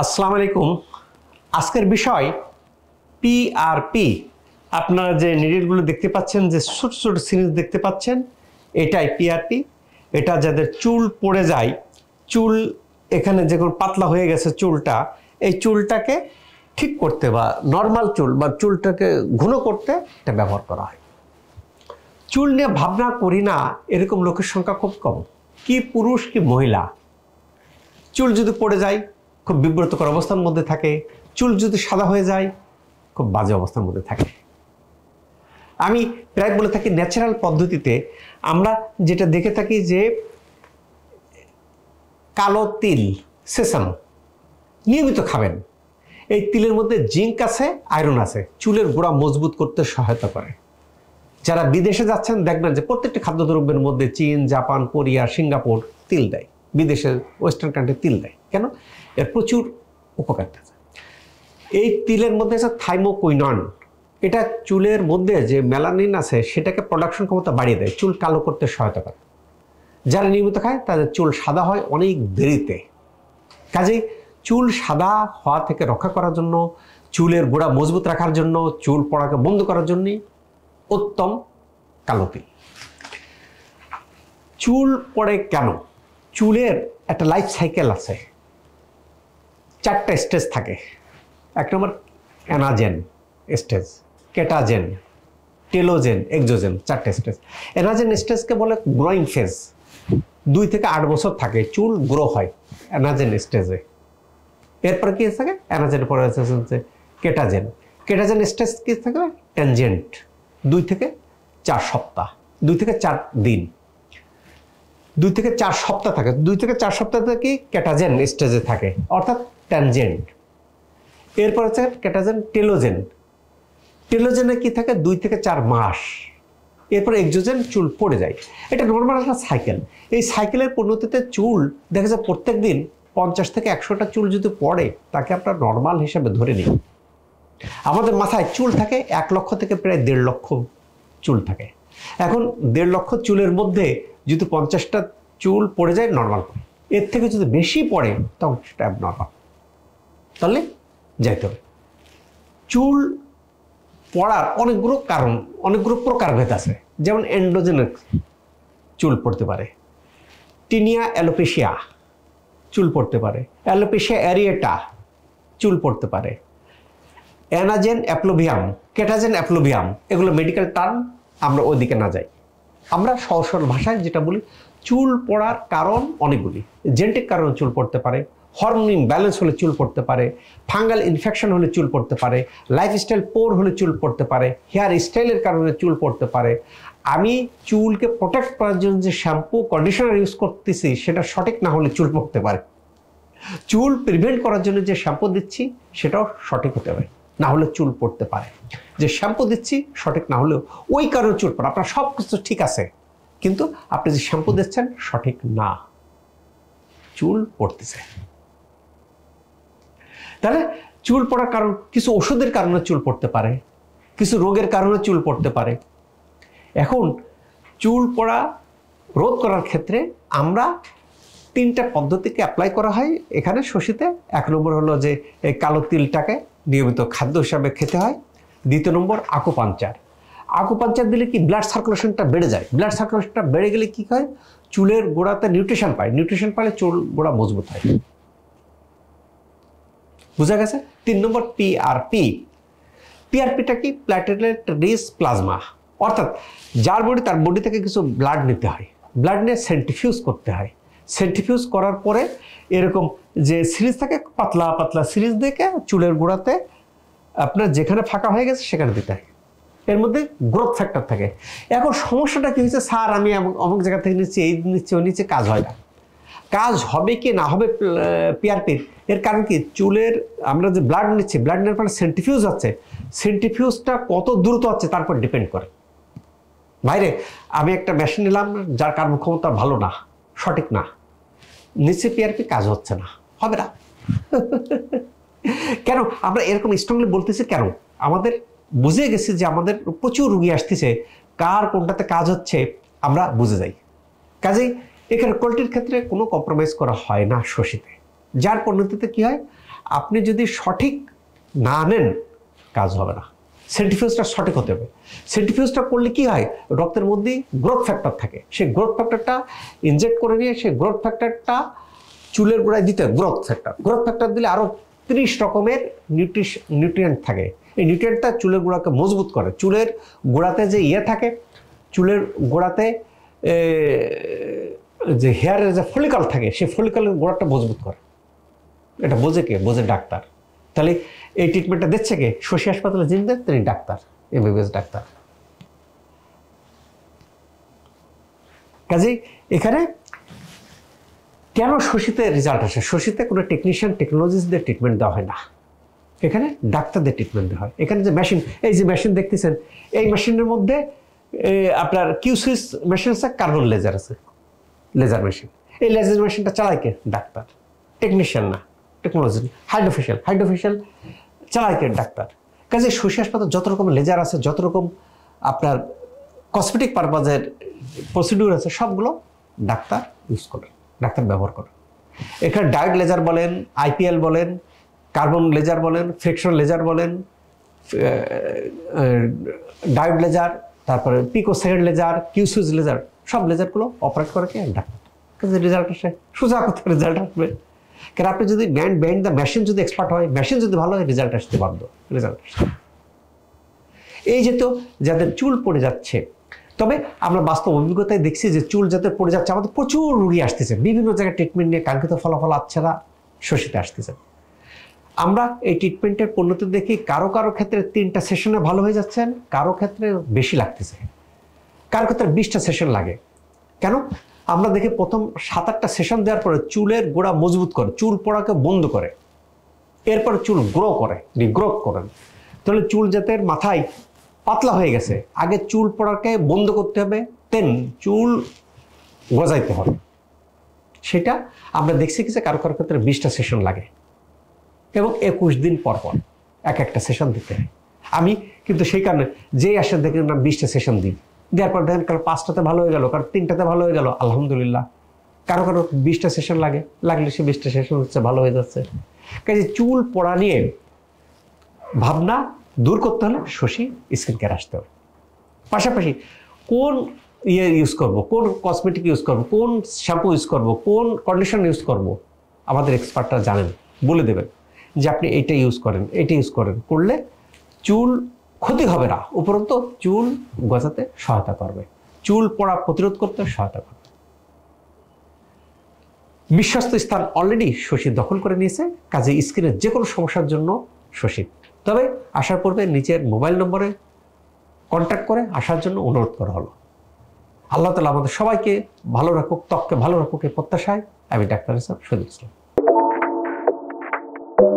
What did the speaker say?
আসসালামু আলাইকুম। আজকের বিষয় পিআরপি। আপনারা যে নিডলগুলো দেখতে পাচ্ছেন, যে ছোট ছোট সিরিজ দেখতে পাচ্ছেন, এটাই পিআরপি। এটা যাদের চুল পড়ে যায়, চুল এখানে যে কোনো পাতলা হয়ে গেছে চুলটা, এই চুলটাকে ঠিক করতে বা নর্মাল চুল বা চুলটাকে ঘন করতে এটা ব্যবহার করা হয়। চুল নিয়ে ভাবনা করি না এরকম লোকের সংখ্যা খুব কম, কি পুরুষ কি মহিলা। চুল যদি পড়ে যায় খুব বিব্রতকর অবস্থার মধ্যে থাকে, চুল যদি সাদা হয়ে যায় খুব বাজে অবস্থার মধ্যে থাকে। আমি প্রায় বলে থাকি ন্যাচারাল পদ্ধতিতে আমরা যেটা দেখে থাকি যে কালো তিল সেসাম নিয়মিত খাবেন। এই তিলের মধ্যে জিঙ্ক আছে, আয়রন আছে, চুলের গোড়া মজবুত করতে সহায়তা করে। যারা বিদেশে যাচ্ছেন দেখবেন যে প্রত্যেকটি খাদ্যদ্রব্যের মধ্যে চীন, জাপান, কোরিয়া, সিঙ্গাপুর তিল দেয়। বিদেশের ওয়েস্টার্ন কান্ট্রি তিল দেয় কেন? এর প্রচুর উপকারিতা আছে। এই তিলের মধ্যে আছে থাইমোকুইনন। এটা চুলের মধ্যে যে মেলানিন আছে সেটাকে প্রোডাকশন ক্ষমতা বাড়িয়ে দেয়, চুল কালো করতে সহায়তা করে। যারা নিয়মিত খায় তাদের চুল সাদা হয় অনেক দেরিতে। কাজেই চুল সাদা হওয়া থেকে রক্ষা করার জন্য, চুলের গোড়া মজবুত রাখার জন্য, চুল পড়াকে বন্ধ করার জন্যই উত্তম কালো তিল। চুল পড়ে কেন? চুলের একটা লাইফ সাইকেল আছে, 4টা স্টেজ থাকে। 1 নম্বর anagen stage, catagen, telogen, exogen, 4টে স্টেজ। অ্যানাজেন স্টেজকে বলে গ্রোয়িং ফেজ। 2 থেকে 8 বছর থাকে, চুল গ্রো হয় অ্যানাজেন স্টেজে। এরপর কি থাকে? অ্যানাজেনের পরে হচ্ছে কেটাজেন। কেটাজেন স্টেজ কি থাকে? ট্যানজেন্ট, 2 থেকে 4 সপ্তাহ, 2 থেকে 4 দিন, 2 থেকে 4 সপ্তাহ থাকে। 2 থেকে 4 সপ্তাহ থেকে কেটাজেন স্টেজে থাকে, অর্থাৎ ট্যানজেন্ট। এরপর হচ্ছে কেটাজেন টেলোজেন। টেলোজেনে কি থাকে? 2 থেকে 4 মাস। এরপর এক্সোজেন, চুল পড়ে যায়। এটা নর্মাল একটা সাইকেল। এই সাইকেলের পরিণতিতে চুল দেখা যায় প্রত্যেক দিন 50 থেকে 100টা চুল যদি পড়ে তাকে আপনার নর্মাল হিসাবে ধরে নিন। আমাদের মাথায় চুল থাকে 1 লক্ষ থেকে প্রায় 1.5 লক্ষ চুল থাকে। এখন 1.5 লক্ষ চুলের মধ্যে যদি 50টা চুল পড়ে যায় নর্মাল, এর থেকে যদি বেশি পড়ে তখন সেটা অ্যাবনর্মাল। তাহলে যাইতে হবে। চুল পড়ার অনেকগুলো কারণ, অনেকগুলো প্রকারভেদ আছে। যেমন এন্ডোজেনিক চুল পড়তে পারে, টিনিয়া অ্যালোপেশিয়া চুল পড়তে পারে, অ্যালোপেশিয়া অ্যারিয়েটা চুল পড়তে পারে, অ্যানাজেন অ্যাপ্লোভিয়াম, কেটাজেন অ্যাপ্লোভিয়াম, এগুলো মেডিকেল টার্ম, আমরা ওইদিকে না যাই। আমরা সহজ সরল ভাষায় যেটা বলি, চুল পড়ার কারণ অনেকগুলি। জেনেটিক কারণে চুল পড়তে পারে, হরমোন ইমব্যালেন্স হলে চুল পড়তে পারে, ফাঙ্গাল ইনফেকশন হলে চুল পড়তে পারে, লাইফস্টাইল পোর হলে চুল পড়তে পারে, হেয়ার স্টাইলের কারণে চুল পড়তে পারে। আমি চুলকে প্রোটেক্ট করার জন্য যে শ্যাম্পু কন্ডিশনার ইউজ করতেছি সেটা সঠিক না হলে চুল পড়তে পারে। চুল প্রিভেন্ট করার জন্য যে শ্যাম্পু দিচ্ছি সেটাও সঠিক হতে হবে, না হলে চুল পড়তে পারে। যে শ্যাম্পু দিচ্ছি সঠিক না হলেও ওই কারণে চুল পড়ে। আপনার সব কিছু ঠিক আছে, কিন্তু আপনি যে শ্যাম্পু দিচ্ছেন সঠিক না, চুল পড়তেছে। তাহলে চুল পড়ার কারণ, কিছু ওষুধের কারণে চুল পড়তে পারে, কিছু রোগের কারণে চুল পড়তে পারে। এখন চুল পড়া রোধ করার ক্ষেত্রে আমরা 3টা পদ্ধতিকে অ্যাপ্লাই করা হয় এখানে শশীতে। 1 নম্বর হলো যে এই কালো তিলটাকে নিয়মিত খাদ্য হিসাবে খেতে হয়। 2 নম্বর আকুপাঞ্চার। আকুপাঞ্চার দিলে কি ব্লাড সার্কুলেশনটা বেড়ে যায়। ব্লাড সার্কুলেশনটা বেড়ে গেলে কি হয়? চুলের গোড়াতে নিউট্রিশন পায়, নিউট্রিশন পালে চুল গোড়া মজবুত হয়। বুঝা গেছে? 3 নম্বর পিআরপি। পিআরপিটা কি? প্ল্যাটেলেট রিচ প্লাজমা। অর্থাৎ যার বডি, তার বডি থেকে কিছু ব্লাড নিতে হয়, ব্লাড নিয়ে সেন্ট্রিফিউজ করতে হয়। সেন্ট্রিফিউজ করার পরে এরকম যে সিরিজ থাকে, পাতলা পাতলা সিরিজ দেখে চুলের গোড়াতে আপনার যেখানে ফাঁকা হয়ে গেছে সেখানে দিতে হয়। এর মধ্যে গ্রোথ ফ্যাক্টর থাকে। এখন সমস্যাটা কি হয়েছে? স্যার আমি অমুক জায়গা থেকে নিচ্ছি, এই নিচ্ছি, ওই নিচে, কাজ হয় না। কাজ হবে কি না হবে পিআরপির, এর কারণ কি? চুলের আমরা যে ব্লাড নিচ্ছি, ব্লাড নেওয়ার পরে সেন্ট্রিফিউজ হচ্ছে, সেন্ট্রিফিউজটা কত দ্রুত হচ্ছে তার উপর ডিপেন্ড করে। বাইরে আমি একটা মেশিন নিলাম যার কর্মক্ষমতা ভালো না, সঠিক না, নিচে পিআরপি কাজ হচ্ছে না, হবে না। কেন আমরা এরকম স্ট্রংলি বলতেছি? কেন? আমাদের বুঝে গেছি যে আমাদের প্রচুর রুগী আসতেছে, কার কোনটাতে কাজ হচ্ছে আমরা বুঝে যাই। কাজেই এখানে কোয়ালিটির ক্ষেত্রে কোনো কম্প্রোমাইজ করা হয় না শশীতে। যার পরিণতিতে কি হয়, আপনি যদি সঠিক না নেন কাজ হবে না। সেন্ট্রিফিউজটা সঠিক হতে হবে। সেন্ট্রিফিউজটা করলে কি হয়, রক্তের মধ্যে গ্রোথ ফ্যাক্টর থাকে, সেই গ্রোথ ফ্যাক্টরটা ইনজেক্ট করে নিয়ে সেই গ্রোথ ফ্যাক্টরটা চুলের গোড়ায় দিতে হয়। গ্রোথ ফ্যাক্টর দিলে আরও 30 রকমের নিউট্রিয়েন্ট থাকে। এই নিউট্রিয়েন্টটা চুলের গোড়াকে মজবুত করে। চুলের গোড়াতে যে থাকে, চুলের গোড়াতে যে হেয়ারের যে ফলিকল থাকে, সেই ফলিকলের গোড়াটা মজবুত করে। এটা বোঝে কে? বোঝে ডাক্তার। তাহলে এই ট্রিটমেন্টটা দিচ্ছে কে? শশী হাসপাতালে যিনি দেন তিনি ডাক্তার, এমবিবিএস ডাক্তার। কাজেই এখানে কেন শশীতে রেজাল্ট আসে? শশীতে কোনো টেকনিশিয়ান টেকনোলজিস্ট দিয়ে ট্রিটমেন্ট দেওয়া হয় না, এখানে ডাক্তারদের ট্রিটমেন্ট দেওয়া হয়। এখানে যে মেশিন, এই যে মেশিন দেখতেছেন, এই মেশিনের মধ্যে আপনার কিউসুইস মেশিন আছে, কার্বন লেজার আছে, লেজার মেশিন। এই লেজার মেশিনটা চালায় কে? ডাক্তার, টেকনিশিয়ান না, টেকনোলজি। হাইড্রোফেশিয়াল চালায় কে? ডাক্তার। কাজে শশী হাসপাতাল যত রকম লেজার আছে, যত রকম আপনার কসমেটিক পারপাজের প্রসিডিউর আছে, সবগুলো ডাক্তার ইউজ করেন, ডাক্তার ব্যবহার করেন। এখানে ডায়োড লেজার বলেন, আইপিএল বলেন, কার্বন লেজার বলেন, ফ্রিকশন লেজার বলেন, ডায়োড লেজার, তারপরে পিকোসেকেন্ড লেজার, কিউসুইজ লেজার, সব লেজারগুলো অপারেট করে কে? ডাক্তার। কাজে রেজাল্ট আসে, সোজা কথা রেজাল্ট আসবে। কারণ আপনি যদি ব্যান্ড দ্য মেশিন যদি এক্সপার্ট হয়, মেশিন যদি ভালো হয়, রেজাল্ট আসতে বাধ্য, রেজাল্ট আসে। এই যে তো যাদের চুল পড়ে যাচ্ছে, তবে আমরা বাস্তব অভিজ্ঞতায় দেখছি যে চুল যাদের পড়ে যাচ্ছে, আমাদের প্রচুর রোগী আসতেছে বিভিন্ন জায়গায় ট্রিটমেন্ট নিয়ে, কাঙ্ক্ষিত ফলাফল আসছে না, শশীতে আসতেছে। আমরা এই ট্রিটমেন্টের পরিণতি দেখি কারো কারো ক্ষেত্রে 3টা সেশনে ভালো হয়ে যাচ্ছেন, কারো ক্ষেত্রে বেশি লাগতেছে, কারো ক্ষেত্রে 20টা সেশন লাগে। কেন? আমরা দেখি প্রথম 7-8টা সেশন দেওয়ার পরে চুলের গোড়া মজবুত করে, চুল পড়াকে বন্ধ করে, এরপরে চুল রিগ্রোথ করেন। তাহলে চুল জাতের মাথায় পাতলা হয়ে গেছে, আগে চুল পড়াকে বন্ধ করতে হবে, দেন চুল গজাইতে হবে। সেটা আমরা দেখছি কি যে কারো কারো ক্ষেত্রে 20টা সেশন লাগে এবং 21 দিন পর পর একটা সেশন দিতে হয়। আমি কিন্তু সেই কারণে যেই আসেন দেখে আমরা 20টা সেশন দিই, দেওয়ার পর দেখেন কারো 5টাতে ভালো হয়ে গেল, কারো 3টাতে ভালো হয়ে গেল, আলহামদুলিল্লাহ। কারো কারো 20টা সেশন লাগলে সে 20টা সেশন হচ্ছে, ভালো হয়ে যাচ্ছে। কাজে চুল পড়া নিয়ে ভাবনা দূর করতে হলে শশী স্কিন কেয়ার আসতে হবে। পাশাপাশি কোন ইউজ করব, কোন কসমেটিক ইউজ করব, কোন শ্যাম্পু ইউজ করব, কোন কন্ডিশনার ইউজ করব, আমাদের এক্সপার্টরা জানেন, বলে দেবেন যে আপনি এইটা ইউজ করেন, করলে চুল ক্ষতি হবে না, উপরন্তু চুল গজাতে সহায়তা করবে, চুল পড়া প্রতিরোধ করতে সহায়তা করবে। বিশ্বস্ত স্থান অলরেডি শশী দখল করে নিয়েছে, কাজে স্কিনের যে কোনো সমস্যার জন্য শশী। তবে আসার পূর্বে নিচের মোবাইল নম্বরে কন্ট্যাক্ট করে আসার জন্য অনুরোধ করা হলো। আল্লাহ তাআলা আমাদের সবাইকে ভালো রাখুক, ত্বককে ভালো রাখুক এই প্রত্যাশায় আমি ডাক্তার শহীদুল ইসলাম।